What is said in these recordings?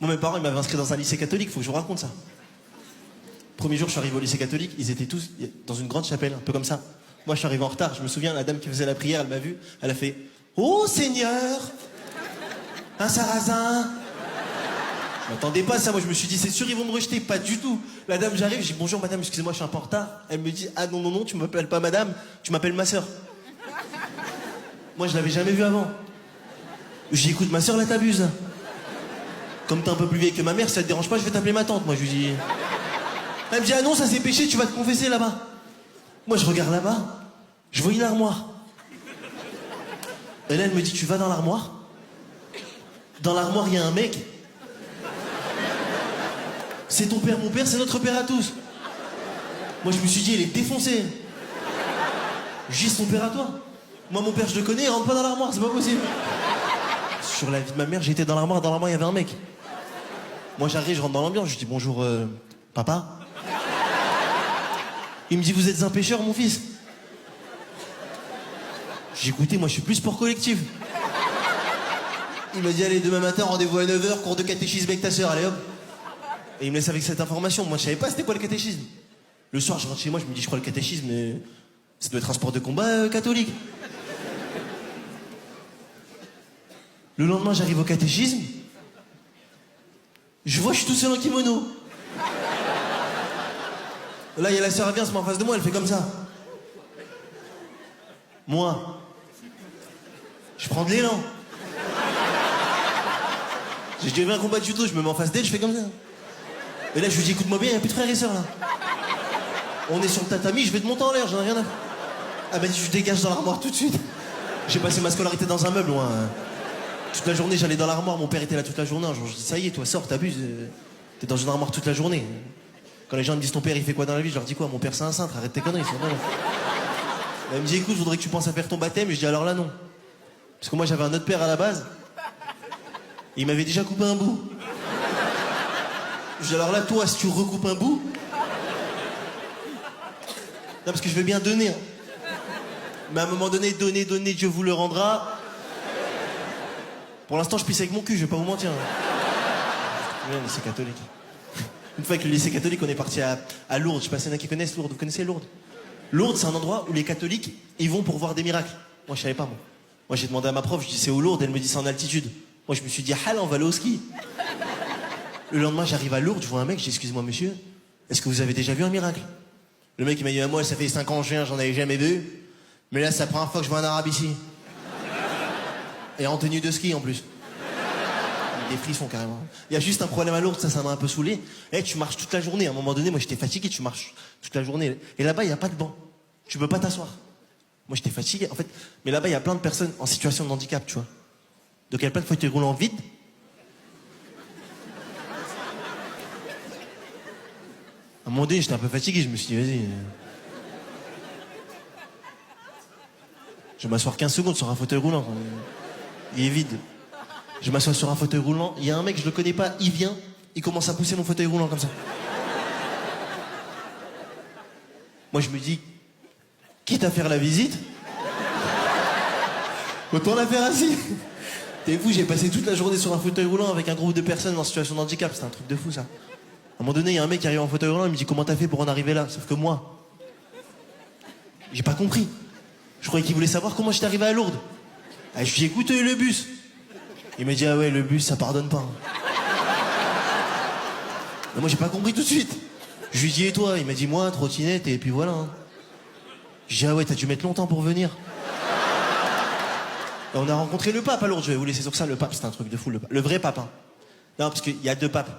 Moi, mes parents, ils m'avaient inscrit dans un lycée catholique, faut que je vous raconte ça. Premier jour, je suis arrivé au lycée catholique, ils étaient tous dans une grande chapelle, un peu comme ça. Moi, je suis arrivé en retard, je me souviens, la dame qui faisait la prière, elle m'a vu, elle a fait « Oh Seigneur, un sarrasin !» Je m'attendais pas à ça, moi je me suis dit, c'est sûr, ils vont me rejeter, pas du tout. La dame, j'arrive, je dis bonjour madame, excusez-moi, je suis un peu en retard. Elle me dit, ah non, non, non, tu m'appelles pas madame, tu m'appelles ma soeur. Moi, je l'avais jamais vue avant. Je dis, écoute, ma soeur, là, t'abuses. Comme t'es un peu plus vieille que ma mère, si ça te dérange pas, je vais t'appeler ma tante, moi, je lui dis. Elle me dit, ah non, ça c'est péché, tu vas te confesser là-bas. Moi, je regarde là-bas, je vois une armoire. Et là, elle me dit, tu vas dans l'armoire. Dans l'armoire, il y a un mec. C'est ton père, mon père, c'est notre père à tous. Moi, je me suis dit, il est défoncé. Juste ton père à toi. Moi, mon père, je le connais, il rentre pas dans l'armoire, c'est pas possible. Sur la vie de ma mère, j'étais dans l'armoire, il y avait un mec. Moi, j'arrive, je rentre dans l'ambiance, je dis bonjour, papa. Il me dit, vous êtes un pêcheur, mon fils. J'ai écouté, moi, je suis plus sport collectif. Il m'a dit, allez, demain matin, rendez-vous à 9h, cours de catéchisme avec ta sœur, allez hop. Et il me laisse avec cette information. Moi, je savais pas c'était quoi le catéchisme. Le soir, je rentre chez moi, je me dis, je crois le catéchisme, mais ça doit être un sport de combat catholique. Le lendemain, j'arrive au catéchisme. Je vois, je suis tout seul en kimono. Là, il y a la sœur Avien, se met en face de moi, elle fait comme ça. Moi, je prends de l'élan. J'ai déjà vu un combat de judo, je me mets en face d'elle, je fais comme ça. Et là, je lui dis, écoute-moi bien, il n'y a plus de frères et sœurs, là. On est sur le tatami, je vais te monter en l'air, j'en ai rien à faire. Ah bah, je dégage dans l'armoire tout de suite. J'ai passé ma scolarité dans un meuble, moi. Toute la journée, j'allais dans l'armoire, mon père était là toute la journée. Genre, je dis, ça y est, toi, sors, t'abuses. T'es dans une armoire toute la journée. Quand les gens me disent, ton père, il fait quoi dans la vie, je leur dis quoi, mon père, c'est un cintre, arrête tes conneries, c'est vrai. Elle me dit, écoute, je voudrais que tu penses à faire ton baptême. Et je dis, alors là, non. Parce que moi, j'avais un autre père à la base. Et il m'avait déjà coupé un bout. Je dis, alors là, toi, si tu recoupes un bout... Non, parce que je veux bien donner. Hein. Mais à un moment donné, donner, Dieu vous le rendra. Pour l'instant, je pisse avec mon cul, je vais pas vous mentir. Le lycée catholique. Une fois avec le lycée catholique, on est parti à Lourdes. Je sais pas s'il y en a qui connaissent Lourdes. Vous connaissez Lourdes? Lourdes, c'est un endroit où les catholiques, ils vont pour voir des miracles. Moi, je savais pas, moi. Moi, j'ai demandé à ma prof, je dis, c'est où Lourdes? Elle me dit, c'est en altitude. Moi, je me suis dit, ah là, on va aller au ski. Le lendemain, j'arrive à Lourdes, je vois un mec, je dis, excusez-moi, monsieur, est-ce que vous avez déjà vu un miracle? Le mec, il m'a dit, moi, ça fait 5 ans que je viens, j'en avais jamais vu. Mais là, c'est la première fois que je vois un arabe ici. Et en tenue de ski, en plus. Des frissons, carrément. Il y a juste un problème à Lourdes, ça m'a un peu saoulé. Eh, tu marches toute la journée. À un moment donné, moi, j'étais fatigué, tu marches toute la journée. Et là-bas, il n'y a pas de banc. Tu peux pas t'asseoir. Moi, j'étais fatigué, en fait. Mais là-bas, il y a plein de personnes en situation de handicap, tu vois. Donc, il y a plein de fauteuils roulants vides. À un moment donné, j'étais un peu fatigué, je me suis dit, vas-y. Je vais m'asseoir 15 secondes sur un fauteuil roulant. Il est vide. Je m'assois sur un fauteuil roulant, il y a un mec, je le connais pas, il vient, il commence à pousser mon fauteuil roulant comme ça. Moi, je me dis, quitte à faire la visite, autant la faire assis. T'es fou, j'ai passé toute la journée sur un fauteuil roulant avec un groupe de personnes en situation de handicap, c'est un truc de fou, ça. À un moment donné, il y a un mec qui arrive en fauteuil roulant, il me dit, comment t'as fait pour en arriver là? Sauf que moi, j'ai pas compris. Je croyais qu'il voulait savoir comment j'étais arrivé à Lourdes. Ah, je lui ai dit, écoute, le bus. Il m'a dit, ah ouais, le bus, ça pardonne pas. Mais moi, j'ai pas compris tout de suite. Je lui ai dit, et toi? Il m'a dit, moi, trottinette, et puis voilà. Hein. J'ai dit, ah ouais, t'as dû mettre longtemps pour venir. Et on a rencontré le pape à Lourdes, je vais vous laisser sur ça. Le pape, c'est un truc de fou, le pape. Le vrai pape, hein. Non, parce qu'il y a 2 papes.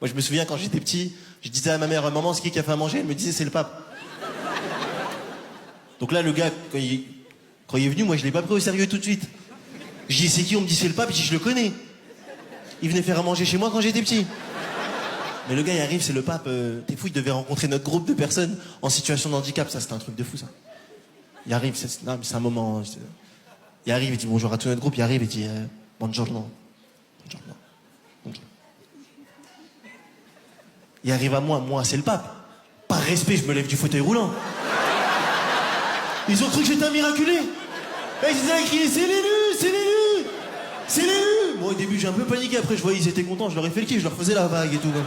Moi, je me souviens, quand j'étais petit, je disais à ma mère, maman, c'est qui a fait à manger? Elle me disait, c'est le pape. Donc là, le gars, quand il est venu, moi, je l'ai pas pris au sérieux tout de suite. Je dis, c'est qui? On me dit, c'est le pape. Je dis, je le connais. Il venait faire à manger chez moi quand j'étais petit. Mais le gars, il arrive, c'est le pape. T'es fou, il devait rencontrer notre groupe de personnes en situation de handicap. Ça, c'est un truc de fou, ça. Il arrive, c'est un moment. Il arrive, il dit bonjour à tout notre groupe. Il arrive, il dit, buongiorno. Buongiorno. Buongiorno. Il arrive à moi, c'est le pape. Par respect, je me lève du fauteuil roulant. Ils ont cru que j'étais un miraculé. Et ils étaient crié, c'est l'élu, c'est l'élu, c'est l'élu. Moi au début j'ai un peu paniqué, après je voyais ils étaient contents, je leur ai fait le kiff, je leur faisais la vague et tout. Quoi.